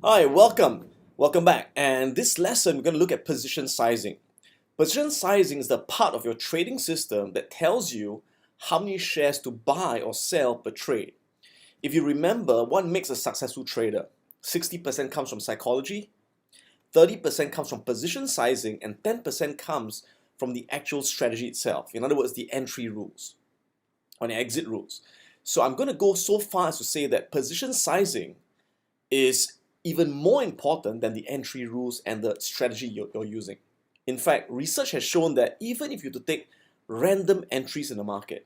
Hi, welcome. Welcome back. And this lesson, we're going to look at position sizing. Position sizing is the part of your trading system that tells you how many shares to buy or sell per trade. If you remember, what makes a successful trader? 60% comes from psychology, 30% comes from position sizing, and 10% comes from the actual strategy itself. In other words, the entry rules or the exit rules. So I'm going to go so far as to say that position sizing is even more important than the entry rules and the strategy you're using. In fact, research has shown that even if you were to take random entries in the market,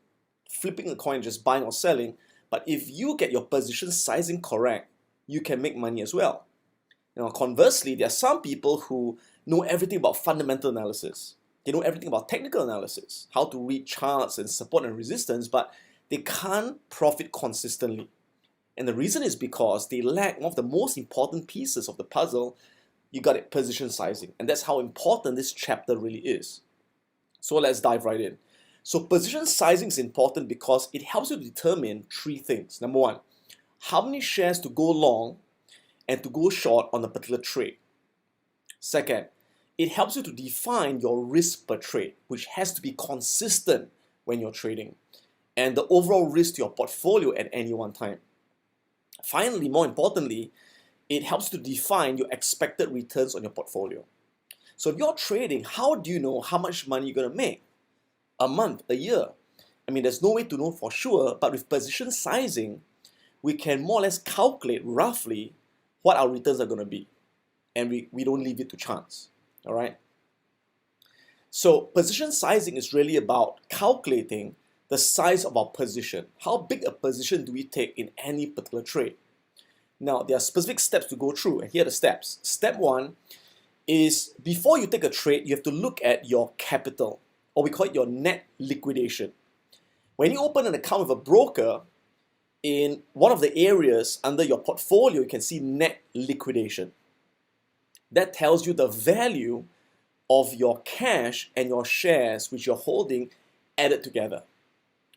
flipping a coin, just buying or selling, but if you get your position sizing correct, you can make money as well. Now, conversely, there are some people who know everything about fundamental analysis. They know everything about technical analysis, how to read charts and support and resistance, but they can't profit consistently. And the reason is because they lack one of the most important pieces of the puzzle. You got it, position sizing. And that's how important this chapter really is. So let's dive right in. So position sizing is important because it helps you determine three things. Number one, how many shares to go long and to go short on a particular trade. Second, it helps you to define your risk per trade, which has to be consistent when you're trading, and the overall risk to your portfolio at any one time. Finally, more importantly, it helps to define your expected returns on your portfolio. So if you're trading, how do you know how much money you're going to make? A month, a year? I mean, there's no way to know for sure, but with position sizing, we can more or less calculate roughly what our returns are going to be. And we don't leave it to chance. All right? So position sizing is really about calculating the size of our position. How big a position do we take in any particular trade? Now, there are specific steps to go through, and here are the steps. Step one is before you take a trade, you have to look at your capital, or we call it your net liquidation. When you open an account with a broker, in one of the areas under your portfolio, you can see net liquidation. That tells you the value of your cash and your shares which you're holding added together,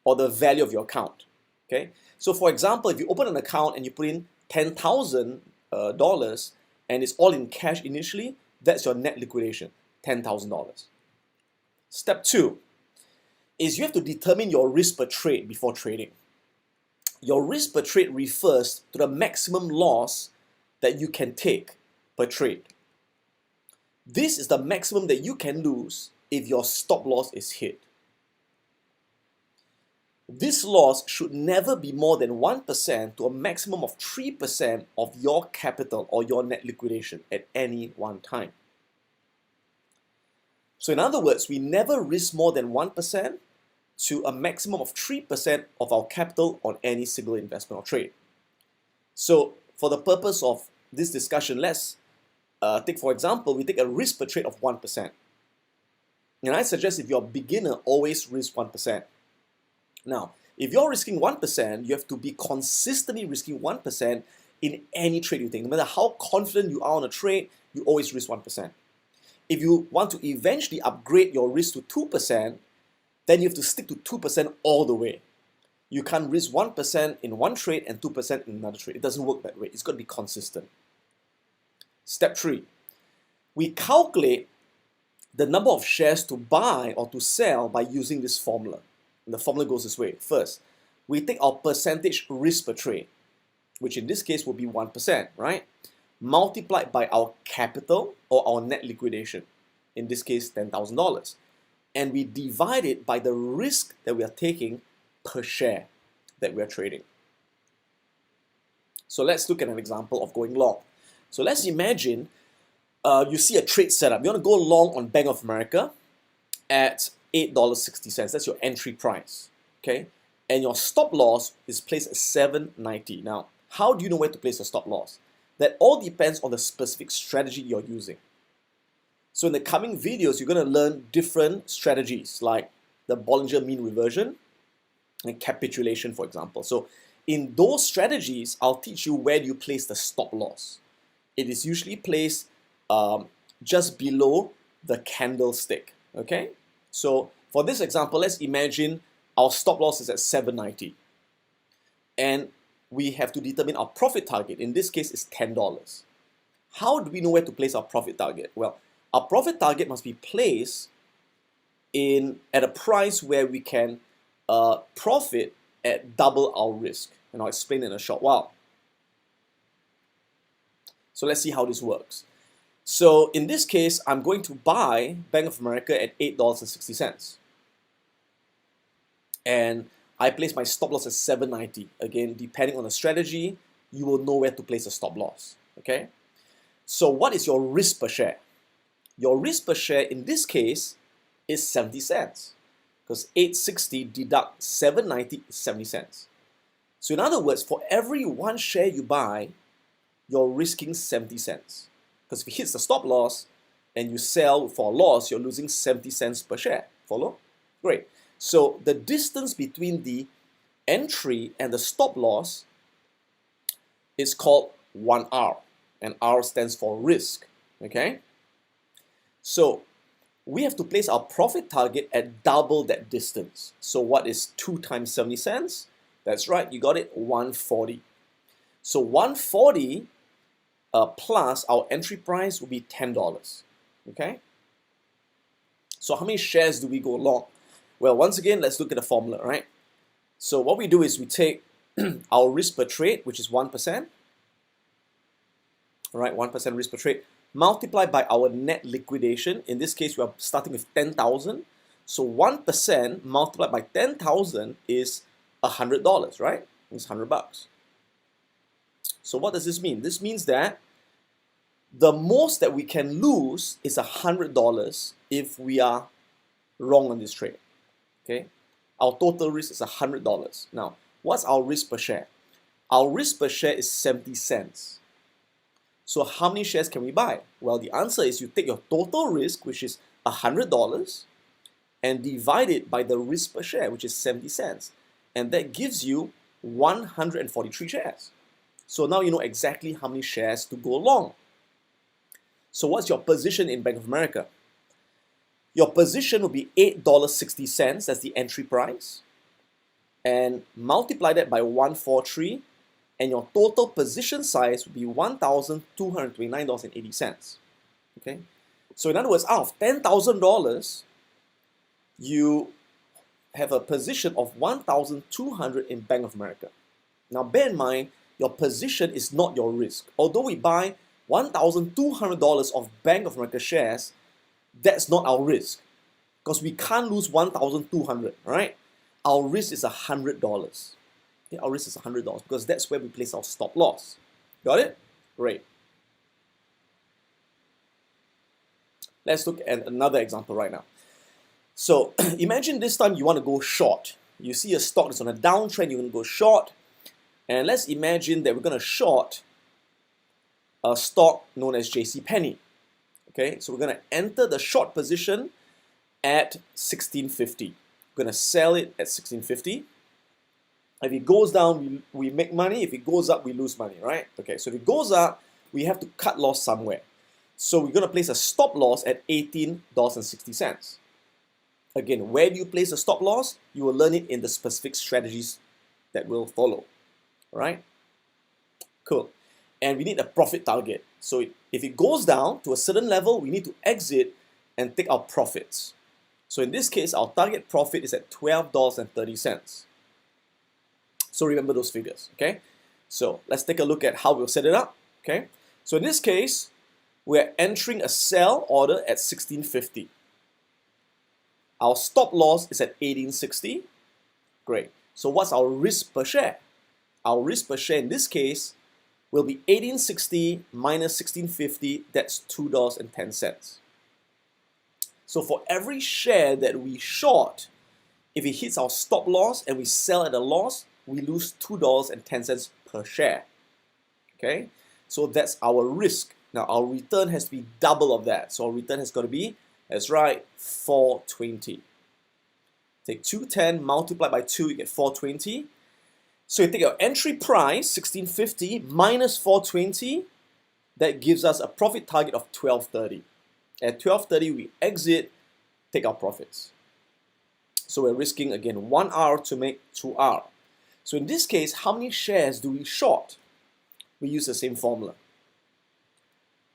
or the value of your account. Okay, so for example, if you open an account and you put in $10,000 and it's all in cash initially, that's your net liquidation, $10,000. Step two is you have to determine your risk per trade before trading. Your risk per trade refers to the maximum loss that you can take per trade. This is the maximum that you can lose if your stop loss is hit. This loss should never be more than 1% to a maximum of 3% of your capital or your net liquidation at any one time. So in other words, we never risk more than 1% to a maximum of 3% of our capital on any single investment or trade. So for the purpose of this discussion, let's take, for example, we take a risk per trade of 1%. And I suggest if you're a beginner, always risk 1%. Now, if you're risking 1%, you have to be consistently risking 1% in any trade you take. No matter how confident you are on a trade, you always risk 1%. If you want to eventually upgrade your risk to 2%, then you have to stick to 2% all the way. You can't risk 1% in one trade and 2% in another trade. It doesn't work that way. It's got to be consistent. Step three, we calculate the number of shares to buy or to sell by using this formula. And the formula goes this way. First, we take our percentage risk per trade, which in this case will be 1%, right? Multiplied by our capital or our net liquidation, in this case $10,000. And we divide it by the risk that we are taking per share that we are trading. So let's look at an example of going long. So let's imagine you see a trade setup. You want to go long on Bank of America at $8.60. That's your entry price, okay? And your stop loss is placed at $7.90. Now, how do you know where to place a stop loss? That all depends on the specific strategy you're using. So in the coming videos, you're going to learn different strategies like the Bollinger Mean Reversion and capitulation, for example. So in those strategies, I'll teach you where you place the stop loss. It is usually placed just below the candlestick, okay? So for this example, let's imagine our stop loss is at $7.90. And we have to determine our profit target. In this case, is $10. How do we know where to place our profit target? Well, our profit target must be placed at a price where we can profit at double our risk. And I'll explain in a short while. So let's see how this works. So in this case, I'm going to buy Bank of America at $8.60. And I place my stop loss at $7.90. Again, depending on the strategy, you will know where to place a stop loss. Okay? So what is your risk per share? Your risk per share in this case is 70 cents. Because 860 deduct 790 is 70 cents. So in other words, for every one share you buy, you're risking 70 cents. Because if it hits the stop loss and you sell for a loss, you're losing 70 cents per share. Follow? Great. So the distance between the entry and the stop loss is called 1R. And R stands for risk. Okay? So we have to place our profit target at double that distance. So what is 2 times 70 cents? That's right, you got it, 140. So 140 plus our entry price will be $10. Okay? So how many shares do we go long? Well, once again, let's look at the formula, right? So what we do is we take our risk per trade, which is 1%. All right, 1% risk per trade, multiplied by our net liquidation. In this case, we are starting with 10,000. So 1% multiplied by 10,000 is $100, right? It's $100. So what does this mean? This means that the most that we can lose is $100 if we are wrong on this trade. Okay? Our total risk is $100. Now, what's our risk per share? Our risk per share is 70 cents. So how many shares can we buy? Well, the answer is you take your total risk, which is $100, and divide it by the risk per share, which is 70 cents. And that gives you 143 shares. So now you know exactly how many shares to go long. So what's your position in Bank of America? Your position will be $8.60, that's the entry price, and multiply that by 143, and your total position size will be $1,229.80. Okay? So in other words, out of $10,000, you have a position of 1,200 in Bank of America. Now bear in mind, your position is not your risk. Although we buy $1,200 of Bank of America shares, that's not our risk. Because we can't lose 1,200, right? Our risk is $100. Okay, our risk is $100 because that's where we place our stop loss. Got it? Great. Let's look at another example right now. So imagine this time you want to go short. You see a stock that's on a downtrend, you want to go short. And let's imagine that we're going to short a stock known as JCPenney. Okay, so we're going to enter the short position at 1650. We're going to sell it at 1650. If it goes down, we make money. If it goes up, we lose money, right? Okay, so if it goes up, we have to cut loss somewhere. So we're going to place a stop loss at $18.60. Again, where do you place a stop loss? You will learn it in the specific strategies that will follow, right? Cool. And we need a profit target. So if it goes down to a certain level, we need to exit and take our profits. So in this case, our target profit is at $12.30. So remember those figures, okay? So let's take a look at how we'll set it up, okay? So in this case, we're entering a sell order at 1650. Our stop loss is at 1860. Great. So what's our risk per share? Our risk per share in this case will be 1860 minus 1650, that's $2.10. So for every share that we short, if it hits our stop loss and we sell at a loss, we lose $2.10 per share. Okay? So that's our risk. Now our return has to be double of that. So our return has got to be, that's right, 420. Take 210, multiply by 2, you get 420. So you take your entry price, 1650, minus 420, that gives us a profit target of 1230. At 1230, we exit, take our profits. So we're risking, again, 1R to make 2R. So in this case, how many shares do we short? We use the same formula.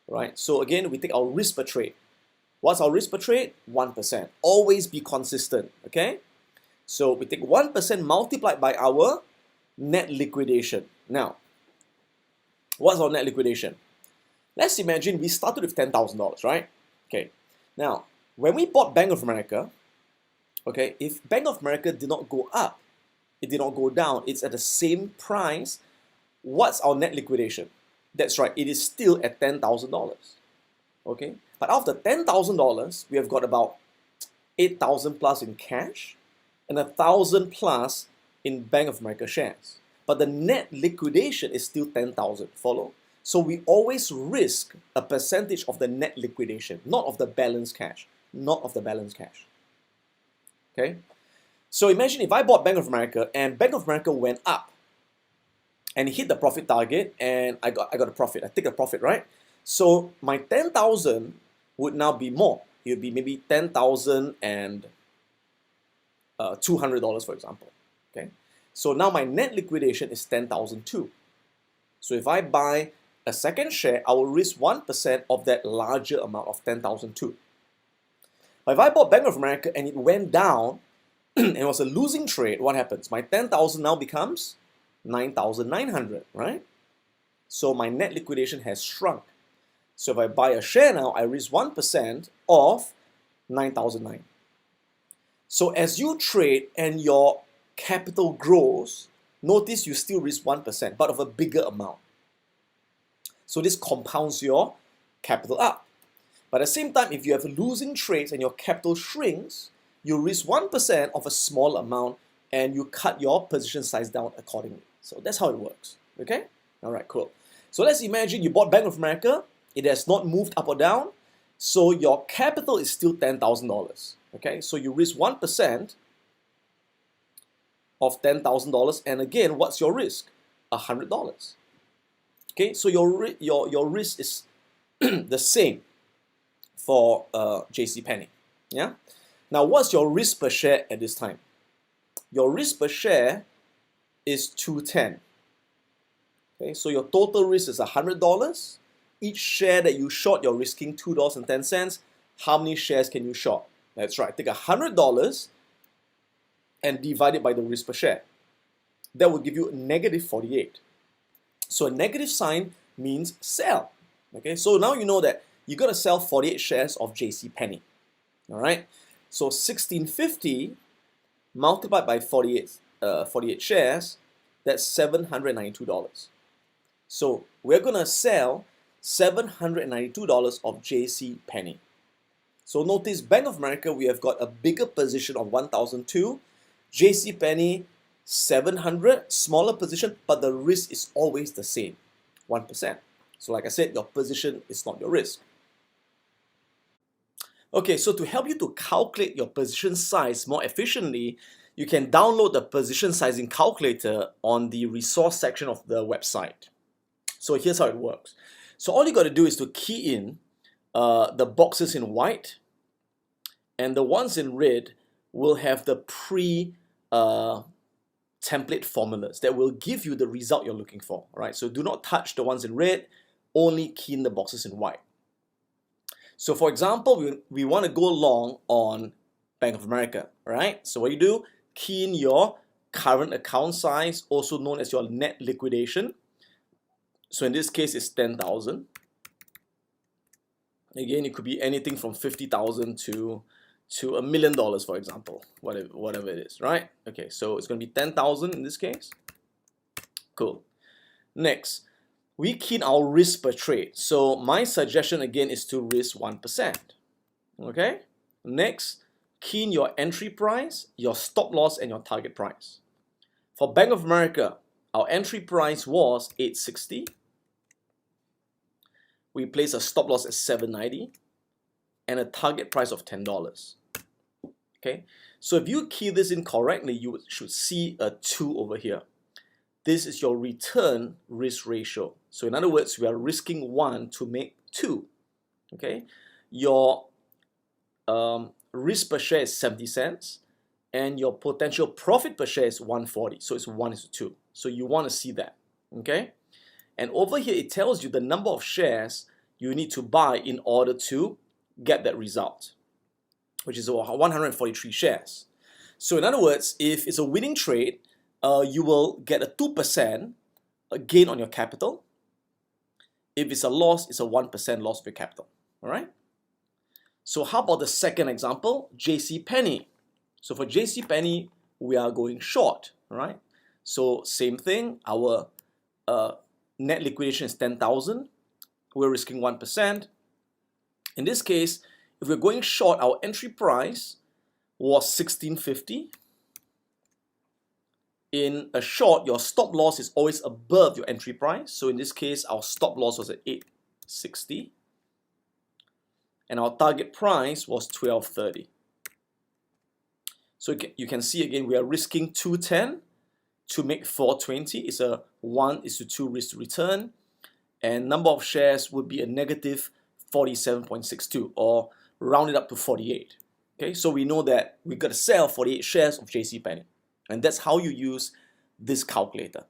right? So again, we take our risk per trade. What's our risk per trade? 1%. Always be consistent, okay? So we take 1% multiplied by our net liquidation. Now, what's our net liquidation? Let's imagine we started with $10,000, right? Okay. Now, when we bought Bank of America, okay, if Bank of America did not go up, it did not go down, it's at the same price, what's our net liquidation? That's right, it is still at $10,000. Okay, but out of the $10,000, we have got about 8,000 plus in cash and 1,000 plus in Bank of America shares. But the net liquidation is still 10,000. Follow? So we always risk a percentage of the net liquidation, not of the balance cash, not of the balance cash. Okay. So imagine if I bought Bank of America and Bank of America went up and hit the profit target and I got a profit. I take a profit, right? So my 10,000 would now be more. It would be maybe $10,200, for example. Okay. So now my net liquidation is 10,002. So if I buy a second share, I will risk 1% of that larger amount of 10,002. But if I bought Bank of America and it went down and it was a losing trade, what happens? My 10,000 now becomes 9,900, right? So my net liquidation has shrunk. So if I buy a share now, I risk 1% of 9,009. So as you trade and your capital grows, notice you still risk 1%, but of a bigger amount. So this compounds your capital up. But at the same time, if you have losing trades and your capital shrinks, you risk 1% of a small amount and you cut your position size down accordingly. So that's how it works. Okay? All right, cool. So let's imagine you bought Bank of America. It has not moved up or down. So your capital is still $10,000. Okay? So you risk 1% of $10,000. And again, what's your risk? $100. Okay? So your risk is the same for JCPenney. Yeah? Now, what's your risk per share at this time? Your risk per share is $210. Okay, so your total risk is $100. Each share that you short, you're risking $2.10. How many shares can you short? That's right, take $100 and divide it by the risk per share. That will give you -48. So a negative sign means sell. Okay, so now you know that you got to sell 48 shares of JCPenney. All right, so 1650 multiplied by 48 shares, that's $792. So we're gonna sell $792 of JCPenney. So notice Bank of America, we have got a bigger position of 1,002. JCPenney, 700, smaller position, but the risk is always the same, 1%. So like I said, your position is not your risk. Okay, so to help you to calculate your position size more efficiently, you can download the position sizing calculator on the resource section of the website. So here's how it works. So all you got to do is to key in the boxes in white, and the ones in red will have the template formulas that will give you the result you're looking for. All right, so do not touch the ones in red, only key in the boxes in white. So for example, we want to go long on Bank of America, right? So what you do, key in your current account size, also known as your net liquidation. So in this case, it's 10,000. Again, it could be anything from 50,000 to $1 million, for example, whatever it is, right? Okay, so it's going to be 10,000 in this case. Cool. Next, we key in our risk per trade. So my suggestion again is to risk 1%. Okay. Next, key in your entry price, your stop loss, and your target price. For Bank of America, our entry price was $860. We place a stop loss at $790 and a target price of $10. Okay, so if you key this in correctly, you should see a 2 over here. This is your return risk ratio. So in other words, we are risking 1 to make 2. Okay, your risk per share is 70 cents and your potential profit per share is 140. So it's 1:2. So you want to see that. Okay, and over here it tells you the number of shares you need to buy in order to get that result, which is 143 shares. So in other words, if it's a winning trade, you will get a 2% gain on your capital. If it's a loss, it's a 1% loss of your capital. All right? So how about the second example, JCPenney? So for JCPenney, we are going short. All right? So same thing, our net liquidation is 10,000. We're risking 1%. In this case, if we're going short, our entry price was 1650. In a short, your stop loss is always above your entry price. So in this case, our stop loss was at 860. And our target price was 1230. So you can see again, we are risking 210 to make 420. It's a 1:2 risk to return. And number of shares would be a negative 47.62, or round it up to 48. Okay, so we know that we've got to sell 48 shares of JCPenney. And that's how you use this calculator.